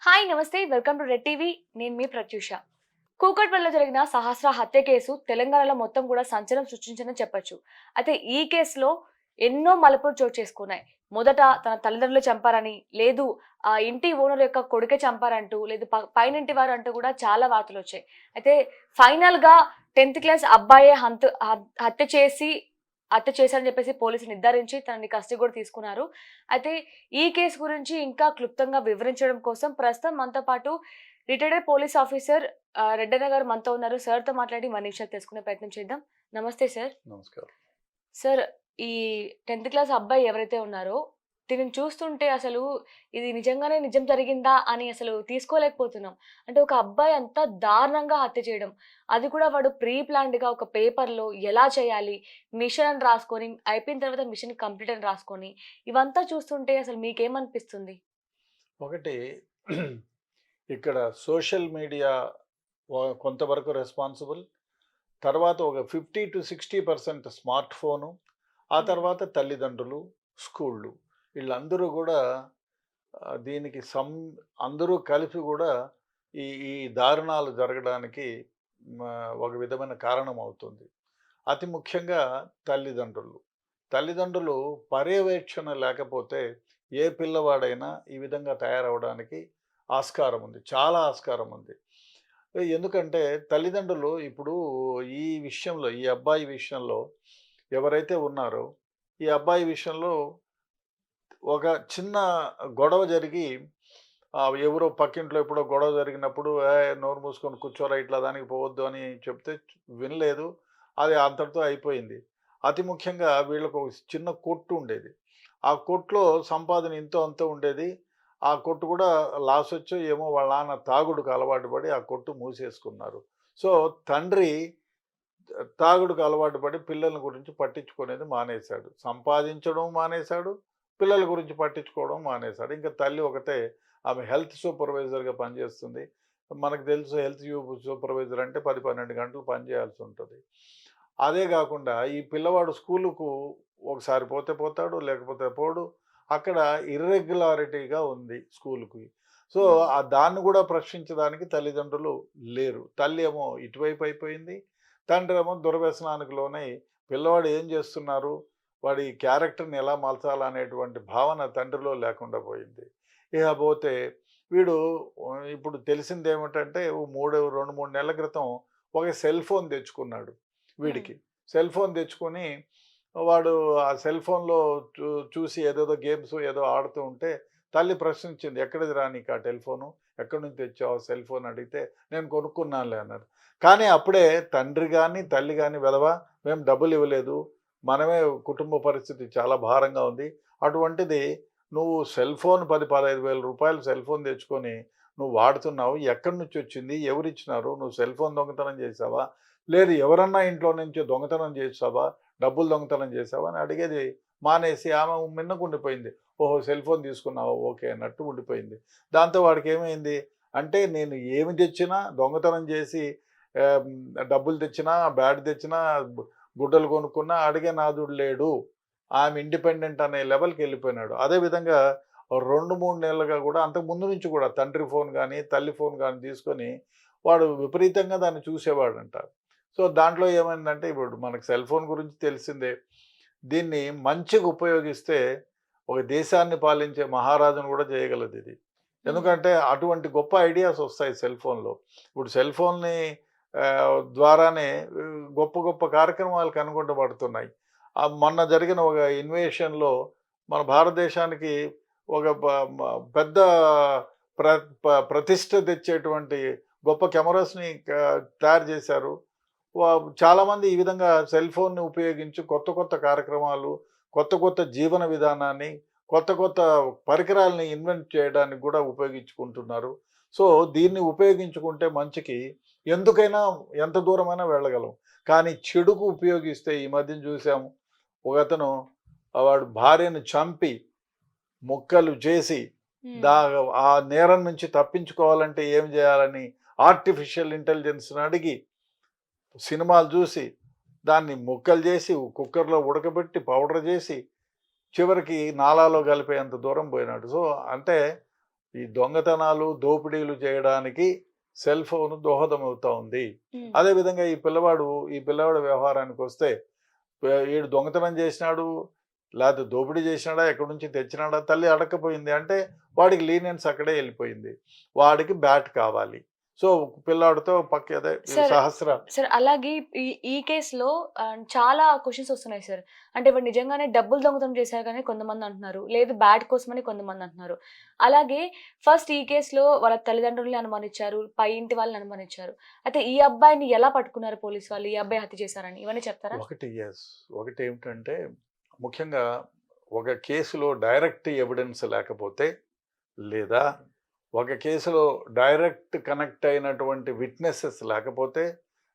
Hi నమస్తే welcome to red TV. నేను మీ ప్రత్యూష. కూకట్పల్లిలో జరిగిన సహస్ర హత్య కేసు తెలంగాణలో మొత్తం కూడా సంచలనం సృష్టించిందని చెప్పొచ్చు. అయితే ఈ కేసులో ఎన్నో మలుపులు చోటు చేసుకున్నాయి. మొదట తన తల్లిదండ్రులు చంపారని, లేదు ఆ ఇంటి ఓనర్ యొక్క కొడుకే చంపారంటూ, లేదు పైనింటి వారు అంటూ కూడా చాలా వార్తలొచ్చాయి. అయితే ఫైనల్‌గా 10th క్లాస్ అబ్బాయే హత్య చేసి హత్య చేశారని చెప్పేసి పోలీసులు నిర్ధారించి తనని కస్టడీకి కూడా తీసుకున్నారు. అయితే ఈ కేసు గురించి ఇంకా క్లుప్తంగా వివరించడం కోసం ప్రస్తుతం మనతో పాటు రిటైర్డ్ పోలీస్ ఆఫీసర్ రెడ్డన్న గారు మనతో ఉన్నారు. సార్‌తో మాట్లాడి మరిన్ని విషయాలు తెలుసుకునే ప్రయత్నం చేద్దాం. నమస్తే సార్. నమస్కారం. సార్, ఈ 10th క్లాస్ అబ్బాయి ఎవరైతే ఉన్నారో దీనిని చూస్తుంటే అసలు ఇది నిజంగానే నిజం జరిగిందా అని అసలు తీసుకోలేకపోతున్నాం. అంటే ఒక అబ్బాయి అంత దారుణంగా హత్య చేయడం. అది కూడా వాడు ప్రీ ప్లాన్డ్‌గా ఒక పేపర్‌లో ఎలా చేయాలి, మిషన్ అని రాసుకొని, అయిపోయిన తర్వాత మిషన్ కంప్లీట్ అని రాసుకొని, ఇవంతా చూస్తుంటే అసలు మీకేమనిపిస్తుంది? ఒకటి ఇక్కడ సోషల్ మీడియా కొంతవరకు రెస్పాన్సిబుల్. తర్వాత ఒక 50-60% స్మార్ట్ ఫోను. ఆ హ్మ్. తర్వాత తల్లిదండ్రులు, స్కూళ్ళు. వీళ్ళందరూ గూడా దీనికి అందరూ కలిపి గూడా ఈ ఈ దారుణాలు జరగడానికి ఒక విధమైన కారణమవుతుంది. అతి ముఖ్యంగా తల్లిదండ్రులు. తల్లిదండ్రులు పర్యవేక్షణ లేకపోతే ఏ పిల్లవాడైనా ఈ విధంగా తయారవ్వడానికి ఆస్కారం ఉంది. చాలా ఆస్కారం ఉంది. ఎందుకంటే తల్లిదండ్రులు ఇప్పుడు ఈ విషయంలో, ఈ అబ్బాయి విషయంలో ఎవరైతే ఉన్నారో, ఈ అబ్బాయి విషయంలో ఒక చిన్న గొడవ జరిగి ఎవరో పక్కింట్లో ఎప్పుడో గొడవ జరిగినప్పుడు నోరు మూసుకొని కూర్చోరా ఇట్లా దానికి పోవద్దు అని చెప్తే వినలేదు. అది అంతటితో అయిపోయింది. అతి ముఖ్యంగా వీళ్ళకు ఒక చిన్న కొట్టు ఉండేది. ఆ కొట్టులో సంపాదన ఇంతో అంతో ఉండేది. ఆ కొట్టు కూడా లాస్ వచ్చో ఏమో వాళ్ళ నాన్న తాగుడుకు అలవాటు పడి ఆ కొట్టు మూసేసుకున్నారు. సో, తండ్రి తాగుడుకు అలవాటు పడి పిల్లల గురించి పట్టించుకునేది మానేశాడు. సంపాదించడం మానేశాడు. పిల్లల గురించి పట్టించుకోవడం మానేశాడు. ఇంక తల్లి ఒకటే, ఆమె హెల్త్ సూపర్వైజర్‌గా పనిచేస్తుంది. మనకు తెలుసు హెల్త్ సూపర్వైజర్ అంటే 10, 12 గంటలు పని చేయాల్సి ఉంటది. అదే గాకుండా ఈ పిల్లవాడు స్కూలుకు ఒకసారి పోతే పోతాడు, లేకపోతే పోడు. అక్కడ ఇర్రెగ్యులారిటీగా ఉంది స్కూలుకి. సో, హ్మ్. దాన్ని గూడా ప్రశ్నించడానికి తల్లిదండ్రులు లేరు. తల్లి ఏమో ఇటువైపు అయిపోయింది. తండ్రేమో దుర్వ్యసనానికి లోనై పిల్లవాడు ఏం చేస్తున్నారు, వాడి క్యారెక్టర్‌ని ఎలా మలచాలనేటువంటి భావన తండ్రిలో లేకుండా పోయింది. ఇక పోతే వీడు ఇప్పుడు తెలిసిందేమిటంటే 2, 3 నెలల క్రితం ఒక సెల్ ఫోన్ తెచ్చుకున్నాడు హ్మ్. వీడికి. సెల్ ఫోన్ తెచ్చుకొని వాడు ఆ సెల్ ఫోన్‌లో చూసి ఏదేదో గేమ్స్ ఏదో ఆడుతూ ఉంటే తల్లి ప్రశ్నించింది. "ఎక్కడిదిరా నీకు ఆ టెలిఫోను? ఎక్కడి నుంచి తెచ్చావు ఆ సెల్ ఫోన్" అడిగితే, "నేను కొనుక్కున్నానులే" అన్నారు. కానీ అప్పుడే తండ్రి గాని, తల్లి గాని "వెధవ మేము డబ్బులివ్వలేదు. మనమే కుటుంబ పరిస్థితి చాలా భారంగా ఉంది. అటువంటిది నువ్వు సెల్ ఫోన్ 10, 15 వేల రూపాయలు సెల్ ఫోన్ తెచ్చుకొని నువ్వు వాడుతున్నావు. ఎక్కడి నుంచొచ్చింది? ఎవరిచ్చినారు? నువ్వు సెల్ ఫోన్ దొంగతనం చేశావా? లేదు ఎవరన్నా ఇంట్లో నుంచి దొంగతనం చేశావా? డబ్బులు దొంగతనం చేశావా?" అని అడిగేది మానేసి ఆమె మిన్నకుండిపోయింది. ఓహో! సెల్ ఫోన్ తీసుకున్నావా? ఓకే అన్నట్టు ఉండిపోయింది. దాంతో వాడికేమైంది అంటే నేను ఏమి తెచ్చినా దొంగతనం చేసి ఆహ్, డబ్బులు తెచ్చినా, బ్యాట్ తెచ్చినా, గుడ్డలు కొనుక్కున్నా అడిగే నాథుడు లేడు. ఆమె ఇండిపెండెంట్ అనే లెవెల్‌కెళ్ళిపోయినాడు. అదే విధంగా 2, 3 నెలలుగా గూడా అంతకు ముందు నుంచి కూడా తండ్రి ఫోన్ గాని, తల్లి ఫోన్ గాని తీసుకొని వాడు విపరీతంగా దాన్ని చూసేవాడంట. సో, దాంట్లో ఏమైందంటే ఇప్పుడు మనకు సెల్ ఫోన్ గురించి తెలిసిందే. దీన్ని మంచిగా ఉపయోగిస్తే ఒక దేశాన్ని పాలించే మహారాజును గూడా చేయగలదిది. హ్మ్. ఎందుకంటే అటువంటి గొప్ప ఐడియాస్ వస్తాయి సెల్ ఫోన్‌లో. ఇప్పుడు సెల్ ఫోన్‌ని ద్వారానే గొప్ప గొప్ప కార్యక్రమాలు కనుగొనబడుతున్నాయి. మొన్న జరిగిన ఒక ఇన్వేషన్‌లో మన భారతదేశానికి ఒక పెద్ద ప్ర ప్రతిష్ఠ తెచ్చేటువంటి గొప్ప కెమెరాస్‌ని తయారు చేశారు. వా చాలామంది ఈ విధంగా సెల్ ఫోన్‌ని ఉపయోగించి కొత్త కొత్త కార్యక్రమాలు, కొత్త కొత్త జీవన విధానాన్ని, కొత్త కొత్త పరికరాల్ని ఇన్వెంట్ చేయడానికి గూడా ఉపయోగించుకుంటున్నారు. సో, దీన్ని ఉపయోగించుకుంటే మంచికి ఎందుకైనా ఎంత దూరమైనా వెళ్ళగలం. కానీ చెడుకు ఉపయోగిస్తే ఈ మధ్యన చూసాము. ఒకతను వాడు భార్యను చంపి, ముక్కలు చేసి హ్మ్. దా ఆ నేరం నుంచి తప్పించుకోవాలంటే ఏం జేయాలని ఆర్టిఫిషియల్ ఇంటెలిజెన్స్‌ని అడిగి సినిమాలు జూసి, దాన్ని ముక్కలు జేసి, కుక్కర్‌లో ఉడకబెట్టి, పౌడర్ జేసి, చివరికి నాలాలో కలిపేంత దూరం బోయినాడు. సో, అంటే ఈ దొంగతనాలు, దోపిడీలు చేయడానికి సెల్ ఫోన్ దోహదం అవుతా ఉంది. ఉమ్, అదేవిధంగా ఈ పిల్లవాడి వ్యవహారానికొస్తే ఈడు దొంగతనం చేసినాడు, లేకపోతే దోపిడీ చేసినాడా, ఎక్కడి నుంచి తెచ్చినాడా, తల్లి అడక్కపోయింది అంటే వాడికి లీనియన్స్ అక్కడే వెళ్ళిపోయింది. వాడికి బ్యాట్ కావాలి. సో పిల్లాడితో అదే సార్ సహస్ర సార్ అలాగే ఈ ఈ కేసులో చాలా క్వెషన్స్ వస్తున్నాయి సార్. అంటే ఇప్పుడు నిజంగానే డబ్బులు దొంగతనం చేశారు కానీ కొంతమంది అంటున్నారు. లేదు బ్యాట్ కోసమని కొంతమంది అంటున్నారు. అలాగే ఫస్ట్ ఈ కేసులో వాళ్ళ తల్లిదండ్రుల్ని అనుమానించారు. పై ఇంటి వాళ్ళని అనుమానించారు. అయితే ఈ అబ్బాయిని ఎలా పట్టుకున్నారు పోలీసు వాళ్ళు? ఈ అబ్బాయి హత్య చేశారని ఇవన్నీ చెప్తారా? ఒకటేమిటంటే ముఖ్యంగా ఒక కేసులో డైరెక్ట్ ఎవిడెన్స్ లేకపోతే, లేదా ఒక కేసులో డైరెక్ట్ కనెక్ట్ అయినటువంటి విట్నెసెస్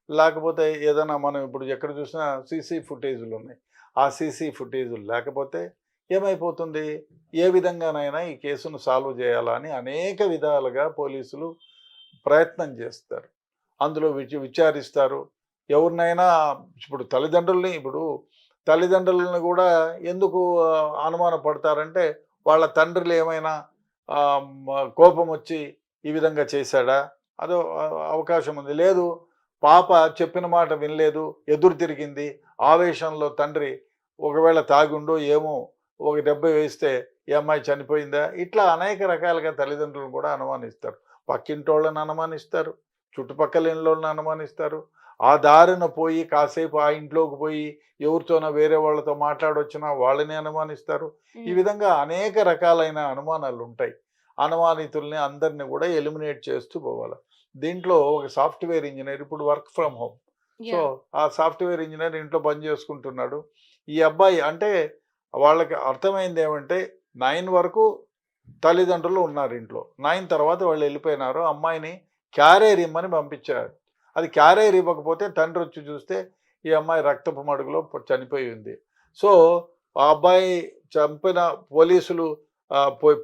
లేకపోతే ఏదైనా మనం ఇప్పుడు ఎక్కడ చూసినా సీసీ ఫుటేజులు ఉన్నాయి. ఆ సీసీ ఫుటేజులు లేకపోతే ఏమైపోతుంది? ఏ విధంగానైనా ఈ కేసును సాల్వ్ చేయాలని అనేక విధాలుగా పోలీసులు ప్రయత్నం చేస్తారు. అందులో విచారిస్తారు. ఎవరినైనా ఇప్పుడు తల్లిదండ్రులను కూడా ఎందుకు అనుమాన పడతారంటే, వాళ్ళ తండ్రులు ఏమైనా కోపం వచ్చి ఈ విధంగా చేశాడా? అదో అవకాశం ఉంది. లేదు, పాప చెప్పిన మాట వినలేదు, ఎదురు తిరిగింది, ఆవేశంలో తండ్రి ఒకవేళ తాగుండో ఏమో ఒక దెబ్బ వేస్తే ఈ అమ్మాయి చనిపోయిందా? ఇట్లా అనేక రకాలుగా తల్లిదండ్రులను కూడా అనుమానిస్తారు. పక్కింటోళ్ళని అనుమానిస్తారు, చుట్టుపక్కల ఇళ్ళని అనుమానిస్తారు. ఆ దారిన పోయి కాసేపు ఆ ఇంట్లోకి పోయి ఎవరితోనో వేరే వాళ్ళతో మాట్లాడొచ్చినా వాళ్ళని అనుమానిస్తారు. ఈ విధంగా అనేక రకాలైన అనుమానాలు ఉంటాయి. అనుమానితుల్ని అందరినీ కూడా ఎలిమినేట్ చేస్తూ పోవాలి. దీంట్లో ఒక సాఫ్ట్వేర్ ఇంజనీర్ ఇప్పుడు work from home. So yeah! ఆ సాఫ్ట్వేర్ ఇంజనీర్ ఇంట్లో పని చేసుకుంటున్నాడు. ఈ అబ్బాయి అంటే వాళ్ళకి అర్థమైంది ఏమంటే 9 వరకు తల్లిదండ్రులు ఉన్నారు ఇంట్లో. 9 తర్వాత వాళ్ళు వెళ్ళిపోయినారు. అమ్మాయిని క్యారియర్ ఇమ్మని పంపించారు. అది క్యారియర్ ఇవ్వకపోతే తండ్రి వచ్చి చూస్తే ఈ అమ్మాయి రక్తపు మడుగులో చనిపోయి ఉంది. సో ఆ అబ్బాయి చంపిన పోలీసులు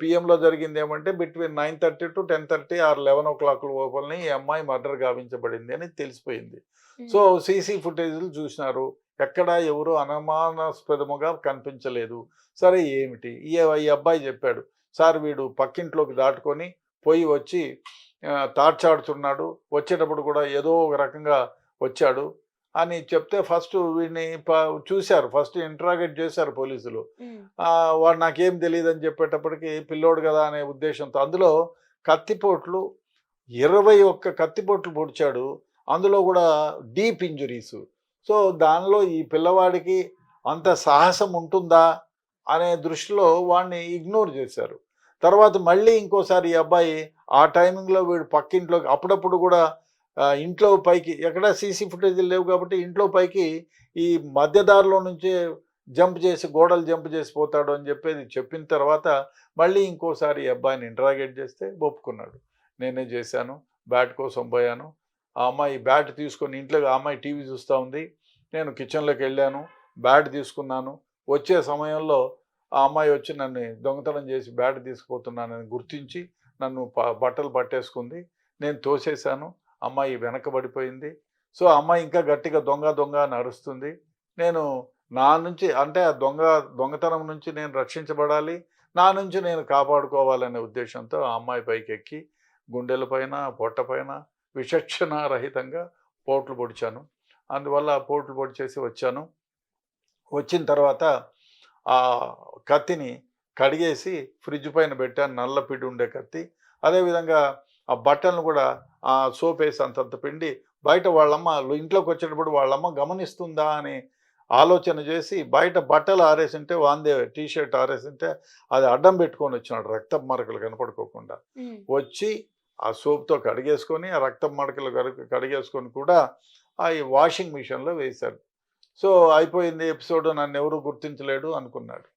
పిఎంలో జరిగింది ఏమంటే బిట్వీన్ 9:30 to 10:30 ఆర్ 11 o'clock లోపలనే ఈ అమ్మాయి మర్డర్ గావించబడింది అని తెలిసిపోయింది. సో సీసీ ఫుటేజ్లు చూసినారు. ఎక్కడ ఎవరు అనుమానాస్పదముగా కనిపించలేదు. సరే ఏమిటి ఈ అబ్బాయి చెప్పాడు, సార్ వీడు పక్కింట్లోకి దాటుకొని వచ్చి తాడ్చాడుతున్నాడు, వచ్చేటప్పుడు కూడా ఏదో ఒక రకంగా వచ్చాడు అని చెప్తే ఫస్ట్ వీడిని చూశారు. ఫస్ట్ ఇంటరాగేట్ చేశారు పోలీసులు. వాడు నాకేం తెలియదని చెప్పేటప్పటికి పిల్లోడు కదా అనే ఉద్దేశంతో అందులో కత్తిపోట్లు 21 కత్తిపోట్లు పొడిచాడు. అందులో కూడా డీప్ ఇంజురీస్. సో దానిలో ఈ పిల్లవాడికి అంత సాహసం ఉంటుందా అనే దృష్టిలో వాడిని ఇగ్నోర్ చేశారు. తర్వాత మళ్ళీ ఇంకోసారి ఈ అబ్బాయి ఆ టైమింగ్లో వీడు పక్కింట్లోకి అప్పుడప్పుడు కూడా ఇంట్లో పైకి ఎక్కడ సీసీ ఫుటేజీలు లేవు కాబట్టి ఇంట్లో పైకి ఈ మధ్యదారిలో నుంచే గోడలు జంప్ చేసి పోతాడు అని చెప్పేది చెప్పిన తర్వాత మళ్ళీ ఇంకోసారి ఈ అబ్బాయిని ఇంటరాగేట్ చేస్తే ఒప్పుకున్నాడు. నేనే చేశాను, బ్యాట్ కోసం పోయాను. ఆ అమ్మాయి బ్యాట్ తీసుకొని ఇంట్లో ఆ అమ్మాయి టీవీ చూస్తూ ఉంది. నేను కిచెన్లోకి వెళ్ళాను, బ్యాట్ తీసుకున్నాను. వచ్చే సమయంలో ఆ అమ్మాయి వచ్చి నన్ను దొంగతనం చేసి బ్యాట్ తీసుకుపోతున్నానని గుర్తించి నన్ను బట్టలు పట్టేసుకుంది. నేను తోసేశాను. అమ్మాయి వెనకబడిపోయింది. సో అమ్మాయి ఇంకా గట్టిగా దొంగ దొంగ అని అరుస్తుంది. నేను నా నుంచి అంటే ఆ దొంగతనం నుంచి నేను రక్షించబడాలి, నా నుంచి నేను కాపాడుకోవాలనే ఉద్దేశంతో ఆ అమ్మాయి పైకి ఎక్కి గుండెల పైన పొట్టపైన విచక్షణారహితంగా పోట్లు పొడిచాను. అందువల్ల పోట్లు పొడిచేసి వచ్చాను. వచ్చిన తర్వాత ఆ కత్తిని కడిగేసి ఫ్రిడ్జ్ పైన పెట్టాను, నల్ల పిండి ఉండే కత్తి. అదేవిధంగా ఆ బట్టలను కూడా ఆ సోప్ వేసి అంతంత పిండి బయట వాళ్ళమ్మ ఇంట్లోకి వచ్చేటప్పుడు వాళ్ళమ్మ గమనిస్తుందా అని ఆలోచన చేసి బయట బట్టలు ఆరేసింటే వాందే టీషర్ట్ ఆరేసింటే అది అడ్డం పెట్టుకొని వచ్చినాడు రక్తపు మరకలు కనపడుకోకుండా. వచ్చి ఆ సోప్తో కడిగేసుకొని ఆ రక్తపు మరకలు కడిగేసుకొని కూడా ఆ వాషింగ్ మిషన్లో వేశాడు. సో అయిపోయింది ఎపిసోడ్, నన్ను ఎవరు గుర్తించలేడు అనుకున్నాడు.